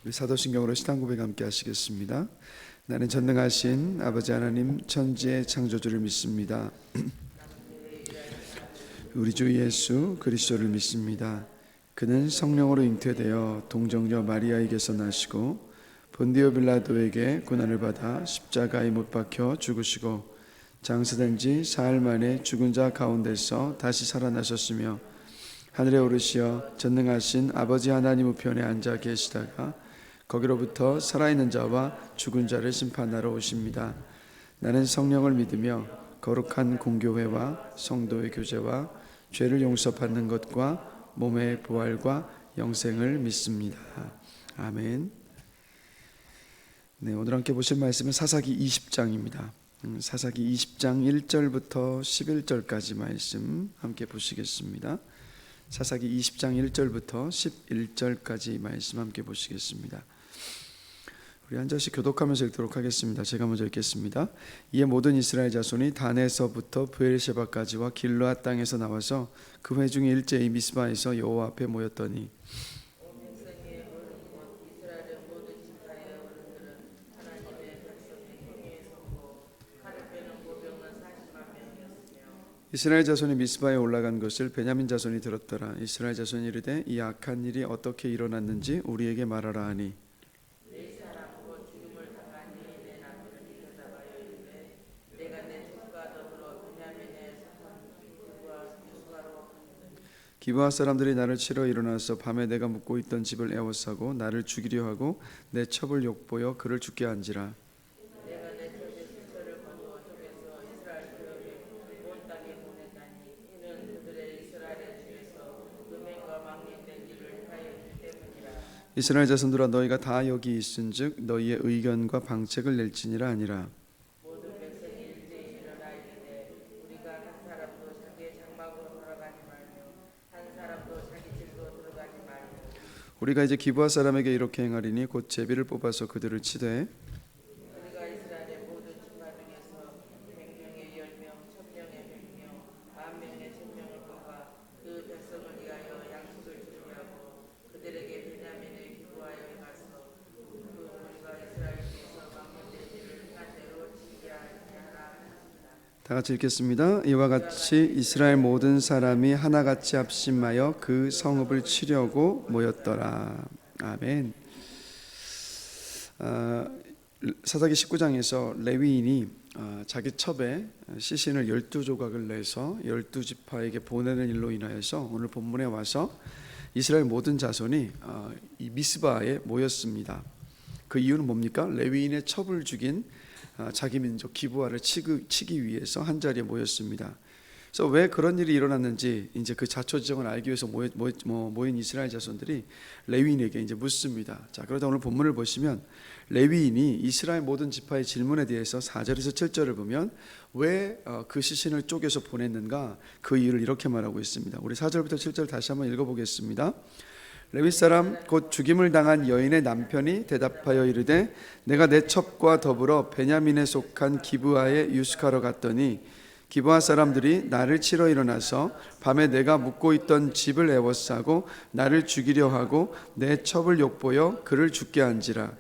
우리 사도신경으로 신앙 고백 함께 하시겠습니다. 나는 전능하신 아버지 하나님 천지의 창조주를 믿습니다. 우리 주 예수 그리스도를 믿습니다. 그는 성령으로 잉태되어 동정녀 마리아에게서 나시고 본디오 빌라도에게 고난을 받아 십자가에 못 박혀 죽으시고 장사된 지 사흘 만에 죽은 자 가운데서 다시 살아나셨으며 하늘에 오르시어 전능하신 아버지 하나님 우편에 앉아 계시다가 거기로부터 살아있는 자와 죽은 자를 심판하러 오십니다. 나는 성령을 믿으며 거룩한 공교회와 성도의 교제와 죄를 용서받는 것과 몸의 부활과 영생을 믿습니다. 아멘. 네, 오늘 함께 보실 말씀은 사사기 20장입니다. 사사기 20장 1절부터 11절까지 말씀 함께 보시겠습니다. 사사기 20장 1절부터 11절까지 말씀 함께 보시겠습니다. 우리 한 절씩 교독하면서 읽도록 하겠습니다. 제가 먼저 읽겠습니다. 이에 모든 이스라엘 자손이 단에서부터 브엘셰바까지와 길르앗 땅에서 나와서 그 회중이 일제히 미스바에서 여호와 앞에 모였더니 이스라엘 자손이 미스바에 올라간 것을 베냐민 자손이 들었더라. 이스라엘 자손이 이르되 이 악한 일이 어떻게 일어났는지 우리에게 말하라 하니 기브아 사람들이 나를 치러 일어나서 밤에 내가 묵고 있던 집을 에워싸고 나를 죽이려 하고 내 첩을 욕보여 그를 죽게 한지라. 이스라엘 자손들아 너희가 다 여기 있은즉 너희의 의견과 방책을 낼지니라 아니라. 우리가 이제 기브아 사람에게 이렇게 행하리니 곧 제비를 뽑아서 그들을 치되 다 같이 읽겠습니다. 이와 같이 이스라엘 모든 사람이 하나같이 합심하여 그 성읍을 치려고 모였더라. 아멘. 사사기 19장에서 레위인이 자기 첩에 시신을 12조각을 내서 12지파에게 보내는 일로 인하여서 오늘 본문에 와서 이스라엘 모든 자손이 이 미스바에 모였습니다. 그 이유는 뭡니까? 레위인의 첩을 죽인 자기 민족 기브아를 치기 위해서 한 자리에 모였습니다. 그래서 왜 그런 일이 일어났는지 이제 그 자초지종을 알기 위해서 모인 이스라엘 자손들이 레위인에게 이제 묻습니다. 자, 그러다 오늘 본문을 보시면 레위인이 이스라엘 모든 지파의 질문에 대해서 4절에서 7절을 보면 왜 그 시신을 쪼개서 보냈는가 그 이유를 이렇게 말하고 있습니다. 우리 4절부터 7절 다시 한번 읽어보겠습니다. 레위 사람 곧 죽임을 당한 여인의 남편이 대답하여 이르되 내가 내 첩과 더불어 베냐민에 속한 기브아에 유숙하러 갔더니 기브아 사람들이 나를 치러 일어나서 밤에 내가 묵고 있던 집을 에워싸고 나를 죽이려 하고 내 첩을 욕보여 그를 죽게 한지라.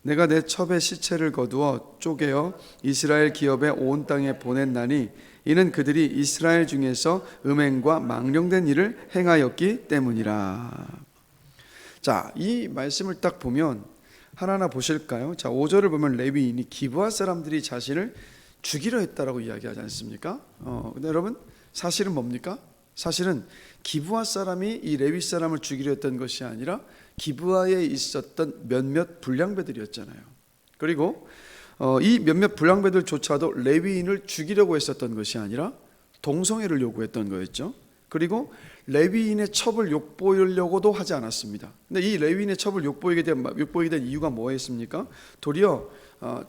내가 내 첩의 시체를 거두어 쪼개어 이스라엘 기업의 온 땅에 보냈나니 이는 그들이 이스라엘 중에서 음행과 망령된 일을 행하였기 때문이라. 자, 이 말씀을 딱 보면 하나하나 보실까요? 자, 5절을 보면 레위인이 기브아 사람들이 자신을 죽이려 했다라고 이야기하지 않습니까? 근데 여러분 사실은 뭡니까? 사실은 기브아 사람이 이 레위 사람을 죽이려 했던 것이 아니라 기브아에 있었던 몇몇 불량배들이었잖아요. 그리고 이 몇몇 불량배들조차도 레위인을 죽이려고 했었던 것이 아니라 동성애를 요구했던 거였죠. 그리고 레위인의 첩을 욕보이려고도 하지 않았습니다. 근데 이 레위인의 첩을 욕보이게 된 이유가 뭐였습니까? 도리어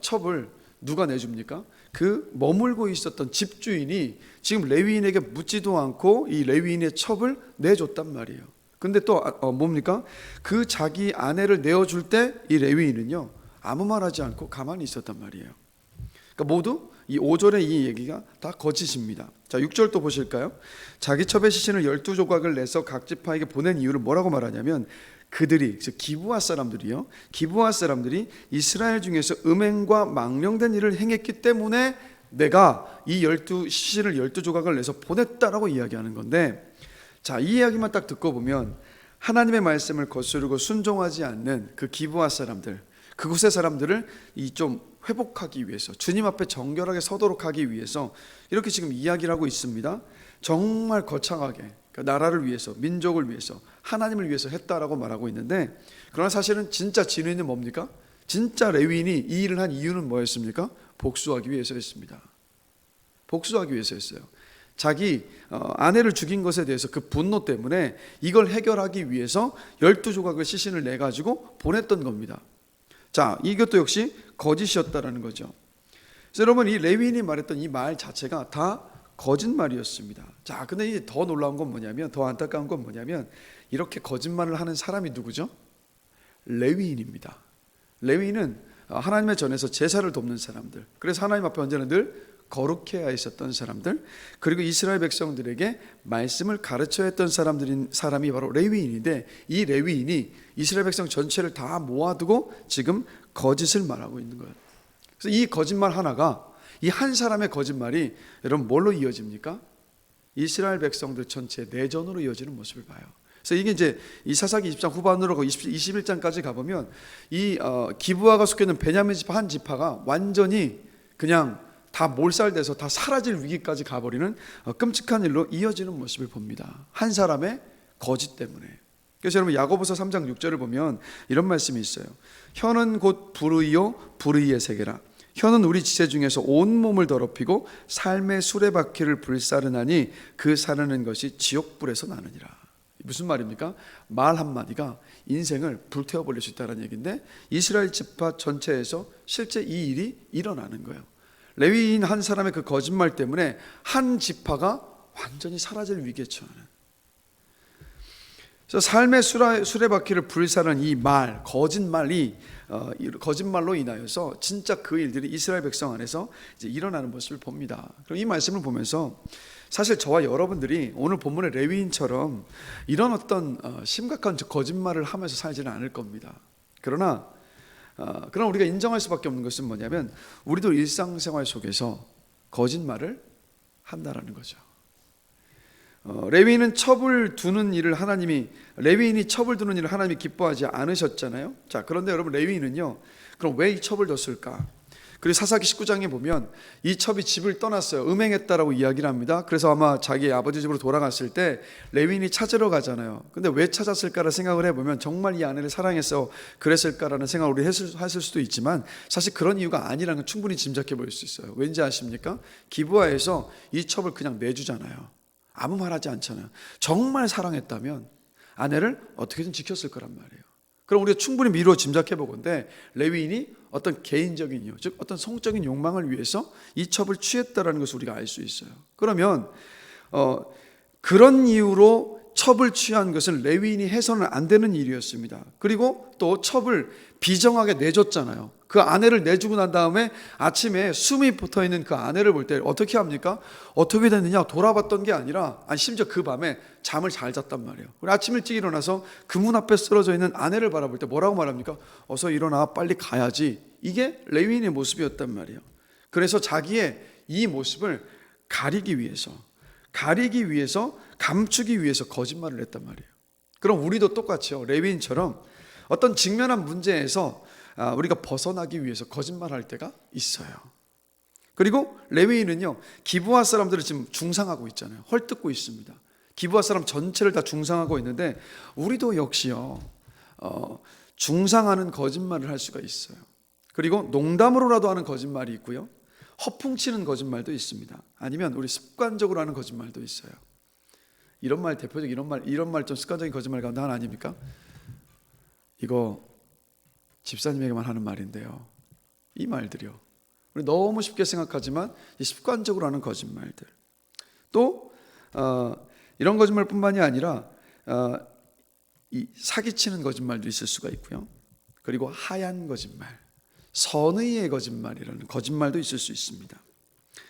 첩을 누가 내줍니까? 그 머물고 있었던 집주인이 지금 레위인에게 묻지도 않고 이 레위인의 첩을 내줬단 말이에요. 근데 또 뭡니까? 그 자기 아내를 내어줄 때 이 레위인은요 아무 말하지 않고 가만히 있었단 말이에요. 그러니까 모두 이 5절의 이 얘기가 다 거짓입니다. 자, 6절도 보실까요? 자기 첩의 시신을 12조각을 내서 각 지파에게 보낸 이유를 뭐라고 말하냐면 그들이, 즉 기브아 사람들이요, 기브아 사람들이 이스라엘 중에서 음행과 망령된 일을 행했기 때문에 내가 이 시신을 12조각을 내서 보냈다라고 이야기하는 건데, 자, 이 이야기만 딱 듣고 보면 하나님의 말씀을 거스르고 순종하지 않는 그 기브아 사람들, 그곳의 사람들을 좀 회복하기 위해서, 주님 앞에 정결하게 서도록 하기 위해서 이렇게 지금 이야기를 하고 있습니다. 정말 거창하게 나라를 위해서, 민족을 위해서, 하나님을 위해서 했다라고 말하고 있는데, 그러나 사실은 진짜 진위는 뭡니까? 진짜 레위인이 이 일을 한 이유는 뭐였습니까? 복수하기 위해서였습니다. 복수하기 위해서였어요. 자기 아내를 죽인 것에 대해서 그 분노 때문에 이걸 해결하기 위해서 12조각의 시신을 내가지고 보냈던 겁니다. 자, 이것도 역시 거짓이었다라는 거죠. 그래서 여러분, 이 레위인이 말했던 이 말 자체가 다 거짓말이었습니다. 자, 근데 이제 더 놀라운 건 뭐냐면, 더 안타까운 건 뭐냐면, 이렇게 거짓말을 하는 사람이 누구죠? 레위인입니다. 레위인은 하나님의 전에서 제사를 돕는 사람들, 그래서 하나님 앞에 언제나 늘 거룩해야 있었던 사람들, 그리고 이스라엘 백성들에게 말씀을 가르쳐야 했던 사람이 바로 레위인인데, 이 레위인이 이스라엘 백성 전체를 다 모아두고 지금 거짓을 말하고 있는 거예요. 그래서 이 거짓말 하나가, 이 한 사람의 거짓말이 여러분 뭘로 이어집니까? 이스라엘 백성들 전체 내전으로 이어지는 모습을 봐요. 그래서 이게 이제 이 사사기 20장 후반으로 21장까지 가보면 이 기브아가 속해 있는 베냐민 지파 한 지파가 완전히 그냥 다 몰살돼서 다 사라질 위기까지 가버리는 끔찍한 일로 이어지는 모습을 봅니다. 한 사람의 거짓 때문에. 그래서 여러분, 야고보서 3장 6절을 보면 이런 말씀이 있어요. 혀는 곧 불의요 불의의 세계라. 혀는 우리 지체 중에서 온 몸을 더럽히고 삶의 수레바퀴를 불사르나니 그 사르는 것이 지옥불에서 나느니라. 무슨 말입니까? 말 한마디가 인생을 불태워버릴 수 있다는 얘기인데, 이스라엘 지파 전체에서 실제 이 일이 일어나는 거예요. 레위인 한 사람의 그 거짓말 때문에 한 지파가 완전히 사라질 위기에 처하는. 그래서 삶의 수레바퀴를 불사르는 이 말, 거짓말로 인하여서 진짜 그 일들이 이스라엘 백성 안에서 이제 일어나는 모습을 봅니다. 그럼 이 말씀을 보면서 사실 저와 여러분들이 오늘 본문의 레위인처럼 이런 어떤 심각한 거짓말을 하면서 살지는 않을 겁니다. 그러나 우리가 인정할 수밖에 없는 것은 뭐냐면, 우리도 일상생활 속에서 거짓말을 한다라는 거죠. 레위인이 첩을 두는 일을 하나님이 기뻐하지 않으셨잖아요. 자, 그런데 여러분, 레위인은요, 그럼 왜 이 첩을 뒀을까? 그리고 사사기 19장에 보면 이 첩이 집을 떠났어요. 음행했다라고 이야기를 합니다. 그래서 아마 자기 아버지 집으로 돌아갔을 때 레위인이 찾으러 가잖아요. 근데 왜 찾았을까를 생각을 해보면, 정말 이 아내를 사랑해서 그랬을까라는 생각을 우리 했을 수도 있지만, 사실 그런 이유가 아니라는 건 충분히 짐작해 볼 수 있어요. 왠지 아십니까? 기브아에서 이 첩을 그냥 내주잖아요. 아무 말 하지 않잖아요. 정말 사랑했다면 아내를 어떻게든 지켰을 거란 말이에요. 그럼 우리가 충분히 미루어 짐작해 보건대, 레위인이 어떤 개인적인 이유, 즉 어떤 성적인 욕망을 위해서 이 첩을 취했다라는 것을 우리가 알 수 있어요. 그러면 그런 이유로 첩을 취한 것은 레위인이 해서는 안 되는 일이었습니다. 그리고 또 첩을 비정하게 내줬잖아요. 그 아내를 내주고 난 다음에 아침에 숨이 붙어있는 그 아내를 볼 때 어떻게 합니까? 어떻게 됐느냐 돌아봤던 게 아니라, 심지어 그 밤에 잠을 잘 잤단 말이에요. 그리고 아침 일찍 일어나서 그 문 앞에 쓰러져 있는 아내를 바라볼 때 뭐라고 말합니까? 어서 일어나, 빨리 가야지. 이게 레위인의 모습이었단 말이에요. 그래서 자기의 이 모습을 가리기 위해서, 감추기 위해서 거짓말을 했단 말이에요. 그럼 우리도 똑같이요, 레위인처럼 어떤 직면한 문제에서 우리가 벗어나기 위해서 거짓말할 때가 있어요. 그리고 레위인은요, 기브아 사람들을 지금 중상하고 있잖아요. 헐뜯고 있습니다. 기브아 사람 전체를 다 중상하고 있는데, 우리도 역시요, 중상하는 거짓말을 할 수가 있어요. 그리고 농담으로라도 하는 거짓말이 있고요, 허풍치는 거짓말도 있습니다. 아니면 우리 습관적으로 하는 거짓말도 있어요. 이런 말, 대표적 이런 말 좀 습관적인 거짓말 가운데 하나 아닙니까? 이거 집사님에게만 하는 말인데요. 이 말들이요, 우리 너무 쉽게 생각하지만 이 습관적으로 하는 거짓말들. 또 이런 거짓말뿐만이 아니라 이 사기치는 거짓말도 있을 수가 있고요. 그리고 하얀 거짓말, 선의의 거짓말이라는 거짓말도 있을 수 있습니다.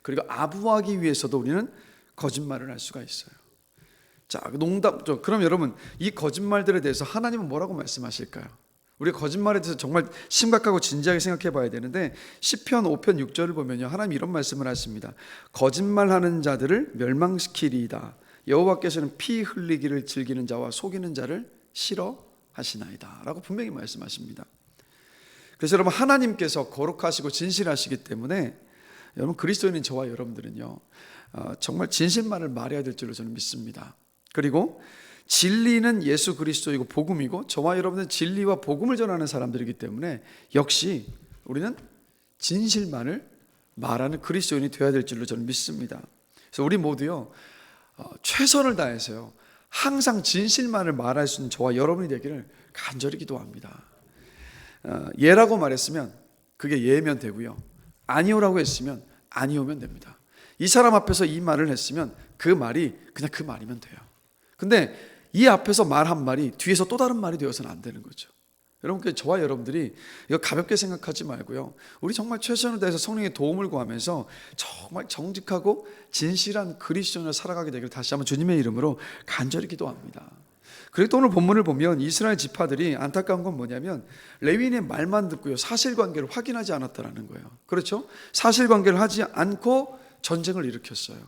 그리고 아부하기 위해서도 우리는 거짓말을 할 수가 있어요. 자, 농담. 그럼 여러분, 이 거짓말들에 대해서 하나님은 뭐라고 말씀하실까요? 우리 거짓말에 대해서 정말 심각하고 진지하게 생각해 봐야 되는데, 시편 5편 6절을 보면요, 하나님 이런 말씀을 하십니다. 거짓말하는 자들을 멸망시키리이다. 여호와께서는 피 흘리기를 즐기는 자와 속이는 자를 싫어하시나이다 라고 분명히 말씀하십니다. 그래서 여러분, 하나님께서 거룩하시고 진실하시기 때문에 여러분, 그리스도인인 저와 여러분들은요, 정말 진실만을 말해야 될 줄로 저는 믿습니다. 그리고 진리는 예수 그리스도이고 복음이고, 저와 여러분은 진리와 복음을 전하는 사람들이기 때문에 역시 우리는 진실만을 말하는 그리스도인이 되어야 될 줄로 저는 믿습니다. 그래서 우리 모두요, 최선을 다해서요, 항상 진실만을 말할 수 있는 저와 여러분이 되기를 간절히 기도합니다. 예라고 말했으면 그게 예면 되고요, 아니오라고 했으면 아니오면 됩니다. 이 사람 앞에서 이 말을 했으면 그 말이 그냥 그 말이면 돼요. 근데 이 앞에서 말 한 말이 뒤에서 또 다른 말이 되어서는 안 되는 거죠. 여러분, 저와 여러분들이 이거 가볍게 생각하지 말고요, 우리 정말 최선을 다해서 성령의 도움을 구하면서 정말 정직하고 진실한 그리스도인으로 살아가게 되기를 다시 한번 주님의 이름으로 간절히 기도합니다. 그리고 또 오늘 본문을 보면 이스라엘 지파들이 안타까운 건 뭐냐면, 레위인의 말만 듣고요, 사실관계를 확인하지 않았다라는 거예요. 그렇죠? 사실관계를 하지 않고 전쟁을 일으켰어요.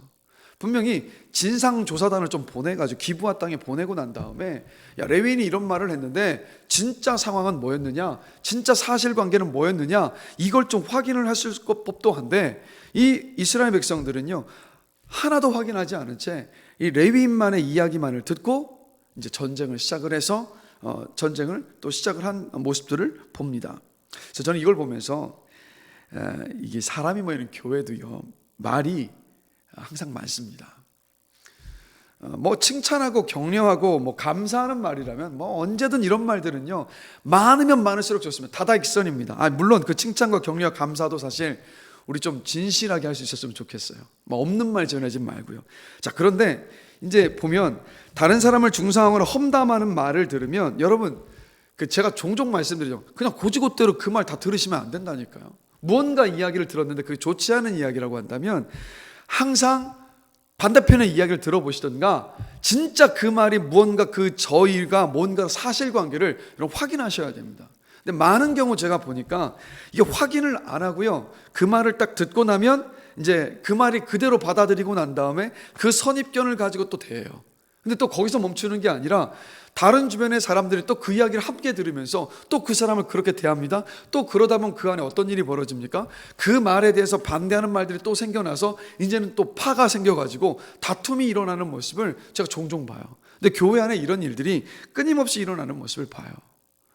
분명히 진상조사단을 좀 보내가지고 기브아 땅에 보내고 난 다음에, 야, 레위인이 이런 말을 했는데 진짜 상황은 뭐였느냐, 진짜 사실관계는 뭐였느냐, 이걸 좀 확인을 했을 법도 한데, 이 이스라엘 백성들은요, 하나도 확인하지 않은 채 이 레위인만의 이야기만을 듣고 이제 전쟁을 시작을 해서 전쟁을 또 시작을 한 모습들을 봅니다. 그래서 저는 이걸 보면서 이게 사람이 모이는 교회도요, 말이 항상 많습니다. 뭐 칭찬하고 격려하고 뭐 감사하는 말이라면 뭐 언제든 이런 말들은요, 많으면 많을수록 좋습니다. 다다익선입니다. 물론 그 칭찬과 격려와 감사도 사실 우리 좀 진실하게 할 수 있었으면 좋겠어요. 뭐 없는 말 전하지 말고요. 자, 그런데 이제 보면 다른 사람을 중상하거나 험담하는 말을 들으면, 여러분, 제가 종종 말씀드리죠. 그냥 고지고대로 그 말 다 들으시면 안 된다니까요. 무언가 이야기를 들었는데 그게 좋지 않은 이야기라고 한다면 항상 반대편의 이야기를 들어보시던가, 진짜 그 말이 무언가 그 저희가 뭔가 사실관계를 확인하셔야 됩니다. 근데 많은 경우 제가 보니까 이게 확인을 안 하고요, 그 말을 딱 듣고 나면 이제 그 말이 그대로 받아들이고 난 다음에 그 선입견을 가지고 또 대해요. 근데 또 거기서 멈추는 게 아니라 다른 주변의 사람들이 또 그 이야기를 함께 들으면서 또 그 사람을 그렇게 대합니다. 또 그러다 보면 그 안에 어떤 일이 벌어집니까? 그 말에 대해서 반대하는 말들이 또 생겨나서 이제는 또 파가 생겨가지고 다툼이 일어나는 모습을 제가 종종 봐요. 근데 교회 안에 이런 일들이 끊임없이 일어나는 모습을 봐요.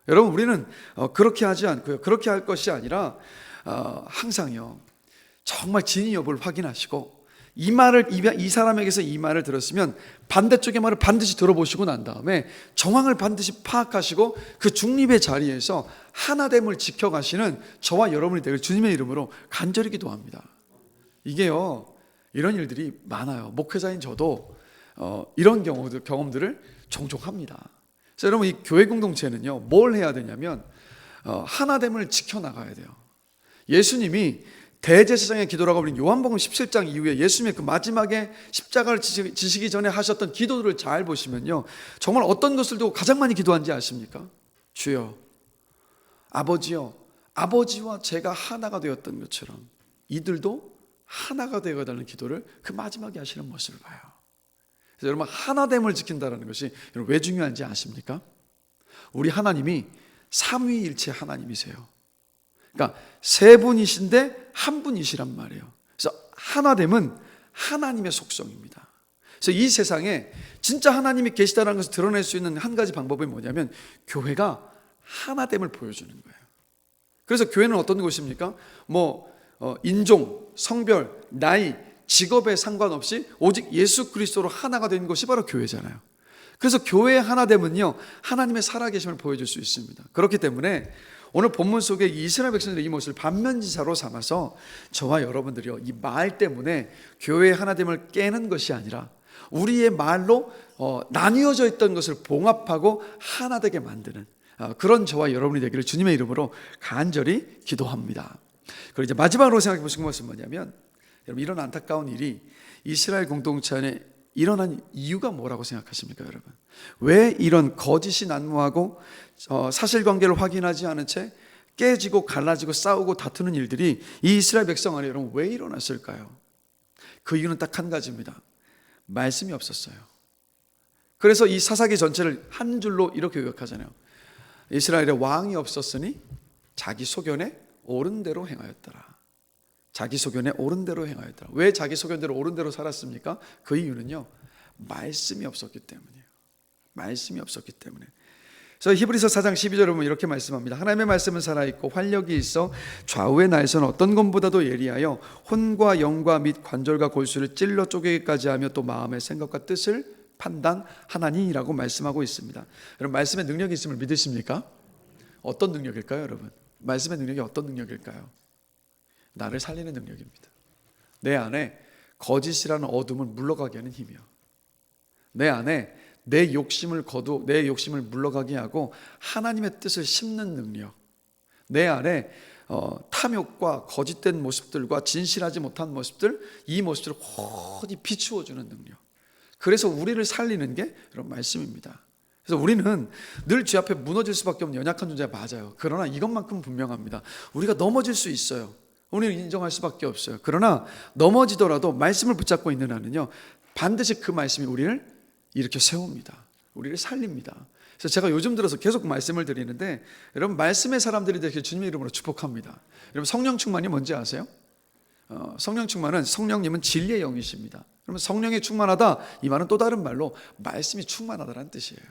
여러분, 우리는 그렇게 하지 않고요, 그렇게 할 것이 아니라 항상요, 정말 진위 여부를 확인하시고, 이 사람에게서 이 말을 들었으면 반대쪽의 말을 반드시 들어보시고 난 다음에 정황을 반드시 파악하시고 그 중립의 자리에서 하나됨을 지켜가시는 저와 여러분이 되길 주님의 이름으로 간절히 기도합니다. 이게요, 이런 일들이 많아요. 목회자인 저도 이런 경험들을 종종 합니다. 그래서 여러분, 이 교회 공동체는요, 뭘 해야 되냐면 하나됨을 지켜나가야 돼요. 예수님이 대제사장의 기도라고 불린 요한복음 17장 이후에 예수님의 그 마지막에 십자가를 지시기 전에 하셨던 기도들을 잘 보시면요, 정말 어떤 것을 두고 가장 많이 기도한지 아십니까? 주여, 아버지여, 아버지와 제가 하나가 되었던 것처럼 이들도 하나가 되어달라는 기도를 그 마지막에 하시는 모습을 봐요. 그래서 여러분, 하나됨을 지킨다는 것이 왜 중요한지 아십니까? 우리 하나님이 삼위일체 하나님이세요. 그러니까 세 분이신데 한 분이시란 말이에요. 그래서 하나됨은 하나님의 속성입니다. 그래서 이 세상에 진짜 하나님이 계시다는 것을 드러낼 수 있는 한 가지 방법이 뭐냐면, 교회가 하나됨을 보여주는 거예요. 그래서 교회는 어떤 곳입니까? 인종, 성별, 나이, 직업에 상관없이 오직 예수 그리스도로 하나가 된 것이 바로 교회잖아요. 그래서 교회의 하나됨은요, 하나님의 살아계심을 보여줄 수 있습니다. 그렇기 때문에 오늘 본문 속에 이스라엘 백성들의 이 모습을 반면지사로 삼아서 저와 여러분들이요, 이 말 때문에 교회의 하나됨을 깨는 것이 아니라 우리의 말로 나뉘어져 있던 것을 봉합하고 하나 되게 만드는 그런 저와 여러분이 되기를 주님의 이름으로 간절히 기도합니다. 그리고 이제 마지막으로 생각해 보신 것은 뭐냐면, 여러분, 이런 안타까운 일이 이스라엘 공동체 안에 일어난 이유가 뭐라고 생각하십니까, 여러분? 왜 이런 거짓이 난무하고 사실관계를 확인하지 않은 채 깨지고 갈라지고 싸우고 다투는 일들이 이 이스라엘 백성 안에 여러분 왜 일어났을까요? 그 이유는 딱 한 가지입니다. 말씀이 없었어요. 그래서 이 사사기 전체를 한 줄로 이렇게 요약하잖아요. 이스라엘에 왕이 없었으니 자기 소견에 옳은 대로 행하였더라. 자기 소견에 옳은 대로 행하였더라. 왜 자기 소견대로 옳은 대로 살았습니까? 그 이유는요, 말씀이 없었기 때문이에요. 말씀이 없었기 때문에. 그래서 히브리서 4장 12절에 보면 이렇게 말씀합니다. 하나님의 말씀은 살아있고 활력이 있어 좌우의 날선 어떤 것보다도 예리하여 혼과 영과 및 관절과 골수를 찔러 쪼개기까지 하며 또 마음의 생각과 뜻을 판단하나니라고 말씀하고 있습니다. 여러분, 말씀의 능력이 있음을 믿으십니까? 어떤 능력일까요, 여러분? 말씀의 능력이 어떤 능력일까요? 나를 살리는 능력입니다. 내 안에 거짓이라는 어둠을 물러가게 하는 힘이요. 내 안에 내 욕심을 물러가게 하고 하나님의 뜻을 심는 능력. 내 안에 탐욕과 거짓된 모습들과 진실하지 못한 모습들, 이 모습들을 훤히 비추어주는 능력. 그래서 우리를 살리는 게 여러분 말씀입니다. 그래서 우리는 늘 주 앞에 무너질 수밖에 없는 연약한 존재가 맞아요. 그러나 이것만큼 분명합니다. 우리가 넘어질 수 있어요. 우리는 인정할 수밖에 없어요. 그러나 넘어지더라도 말씀을 붙잡고 있는 한은요, 반드시 그 말씀이 우리를 이렇게 세웁니다. 우리를 살립니다. 그래서 제가 요즘 들어서 계속 말씀을 드리는데, 여러분 말씀의 사람들이 되길 주님의 이름으로 축복합니다. 여러분 성령 충만이 뭔지 아세요? 성령 충만은, 성령님은 진리의 영이십니다. 그러면 성령이 충만하다, 이 말은 또 다른 말로 말씀이 충만하다는 뜻이에요.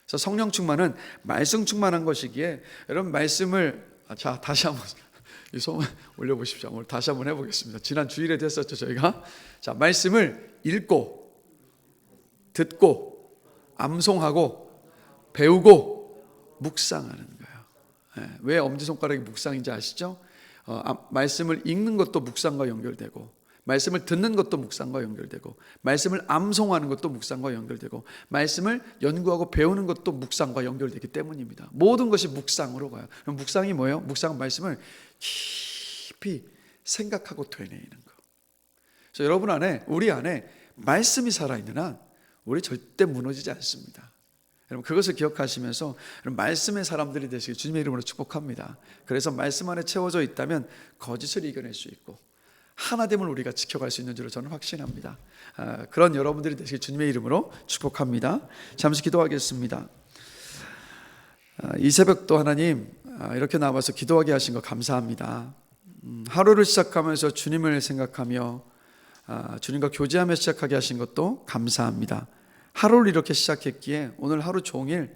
그래서 성령 충만은 말씀 충만한 것이기에 여러분 말씀을 자 다시 한번 이 손 올려보십시오. 오늘 다시 한번 해보겠습니다. 지난 주일에 됐었죠 저희가. 자, 말씀을 읽고 듣고 암송하고 배우고 묵상하는 거예요. 왜 엄지손가락이 묵상인지 아시죠? 말씀을 읽는 것도 묵상과 연결되고, 말씀을 듣는 것도 묵상과 연결되고, 말씀을 암송하는 것도 묵상과 연결되고, 말씀을 연구하고 배우는 것도 묵상과 연결되기 때문입니다. 모든 것이 묵상으로 가요. 그럼 묵상이 뭐예요? 묵상은 말씀을 깊이 생각하고 되뇌이는 거. 그래서 여러분 안에, 우리 안에 말씀이 살아있는 한 우리 절대 무너지지 않습니다. 여러분 그것을 기억하시면서 말씀의 사람들이 되시길 주님의 이름으로 축복합니다. 그래서 말씀 안에 채워져 있다면 거짓을 이겨낼 수 있고 하나됨을 우리가 지켜갈 수 있는 줄로 저는 확신합니다. 그런 여러분들이 되시길 주님의 이름으로 축복합니다. 잠시 기도하겠습니다. 이 새벽도 하나님 이렇게 나와서 기도하게 하신 거 감사합니다. 하루를 시작하면서 주님을 생각하며 주님과 교제하며 시작하게 하신 것도 감사합니다. 하루를 이렇게 시작했기에 오늘 하루 종일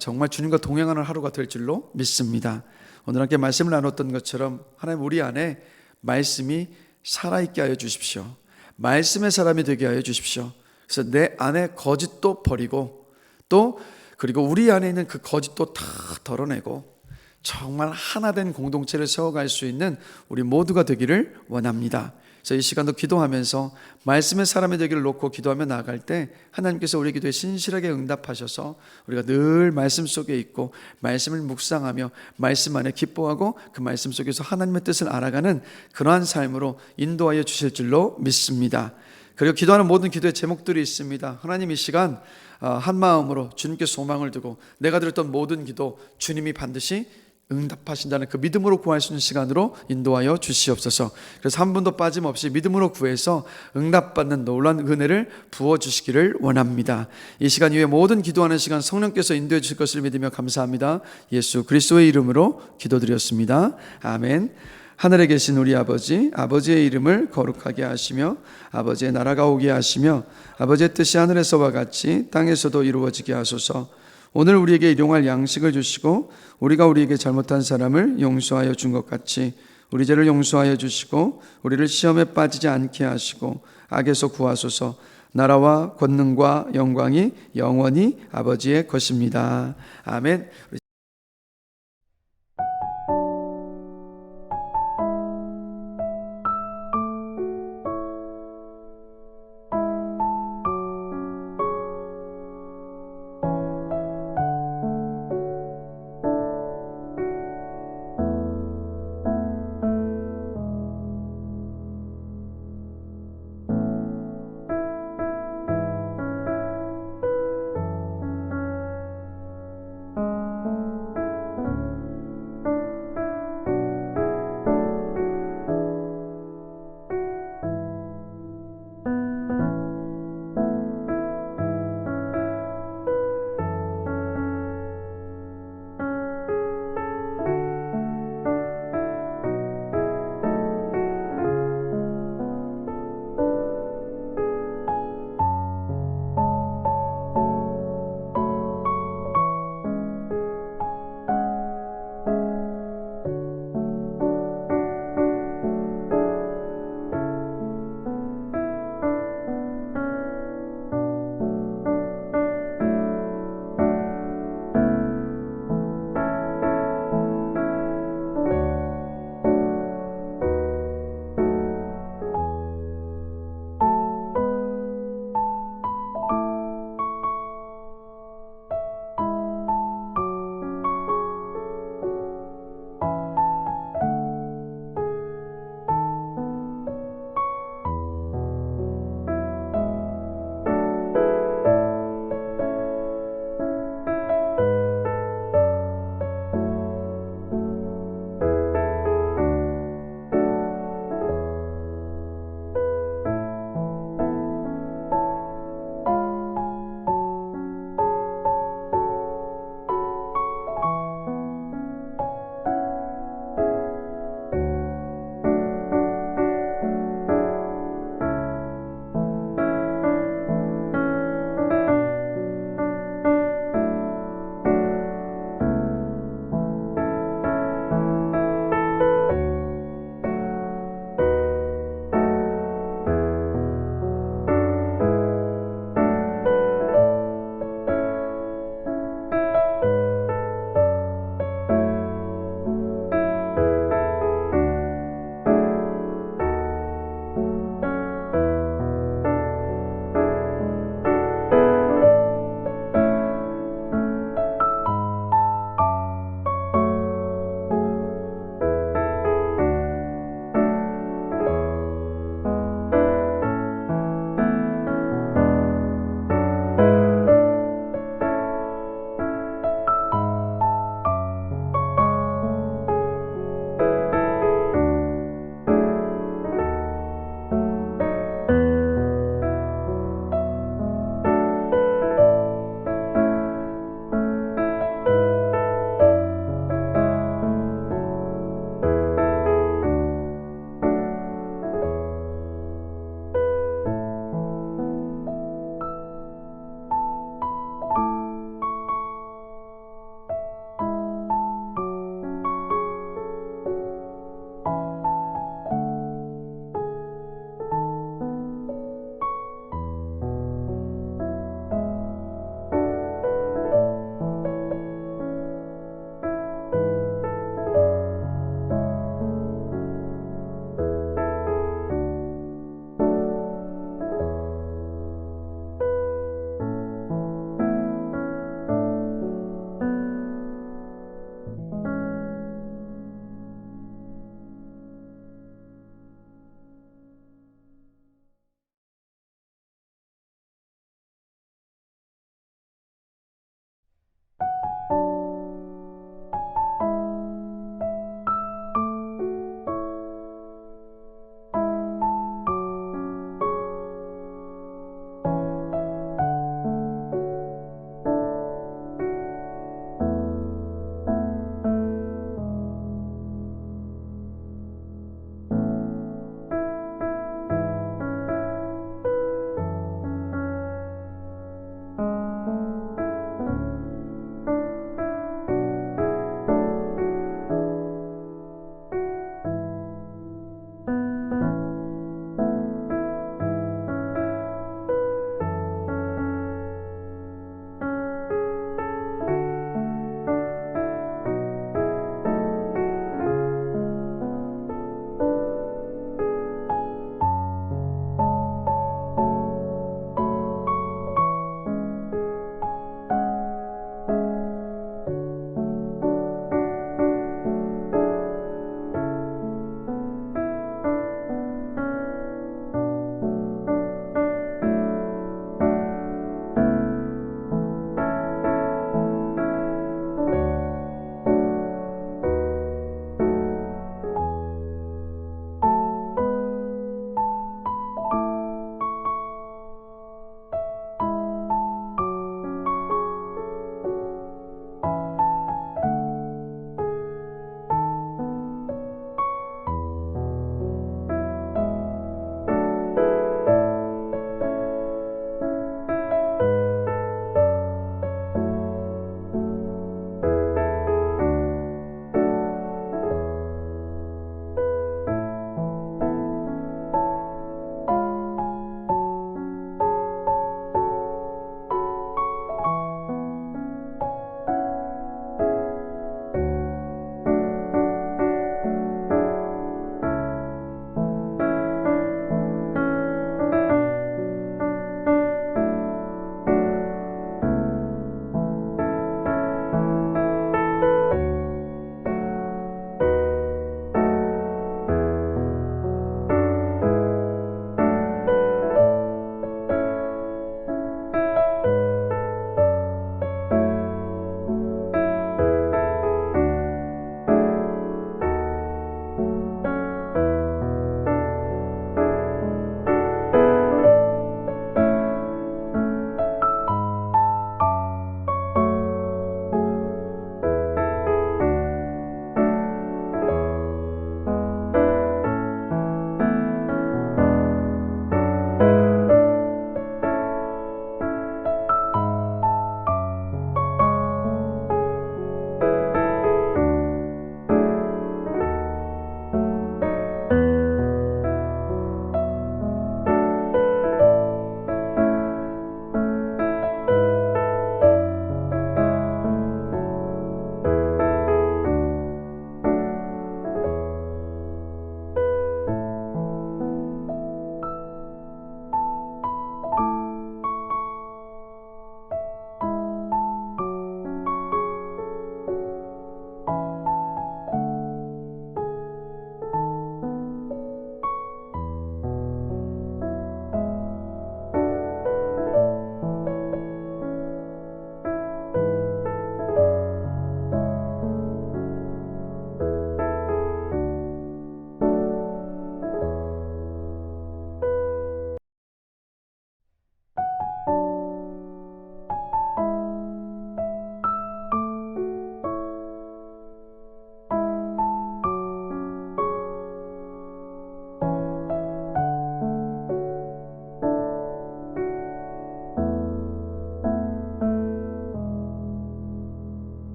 정말 주님과 동행하는 하루가 될 줄로 믿습니다. 오늘 함께 말씀을 나눴던 것처럼 하나님 우리 안에 말씀이 살아있게 하여 주십시오. 말씀의 사람이 되게 하여 주십시오. 그래서 내 안에 거짓도 버리고 또 그리고 우리 안에 있는 그 거짓도 다 덜어내고 정말 하나된 공동체를 세워갈 수 있는 우리 모두가 되기를 원합니다. 그래서 이 시간도 기도하면서 말씀의 사람이 되기를 놓고 기도하며 나아갈 때 하나님께서 우리 기도에 신실하게 응답하셔서 우리가 늘 말씀 속에 있고 말씀을 묵상하며 말씀 안에 기뻐하고 그 말씀 속에서 하나님의 뜻을 알아가는 그러한 삶으로 인도하여 주실 줄로 믿습니다. 그리고 기도하는 모든 기도의 제목들이 있습니다. 하나님 이 시간 한 마음으로 주님께 소망을 두고 내가 드렸던 모든 기도 주님이 반드시 응답하신다는 그 믿음으로 구할 수 있는 시간으로 인도하여 주시옵소서. 그래서 한 분도 빠짐없이 믿음으로 구해서 응답받는 놀라운 은혜를 부어주시기를 원합니다. 이 시간 이후에 모든 기도하는 시간 성령께서 인도해 주실 것을 믿으며 감사합니다. 예수 그리스도의 이름으로 기도드렸습니다. 아멘. 하늘에 계신 우리 아버지, 아버지의 이름을 거룩하게 하시며 아버지의 나라가 오게 하시며 아버지의 뜻이 하늘에서와 같이 땅에서도 이루어지게 하소서. 오늘 우리에게 일용할 양식을 주시고 우리가 우리에게 잘못한 사람을 용서하여 준 것 같이 우리 죄를 용서하여 주시고 우리를 시험에 빠지지 않게 하시고 악에서 구하소서. 나라와 권능과 영광이 영원히 아버지의 것입니다. 아멘.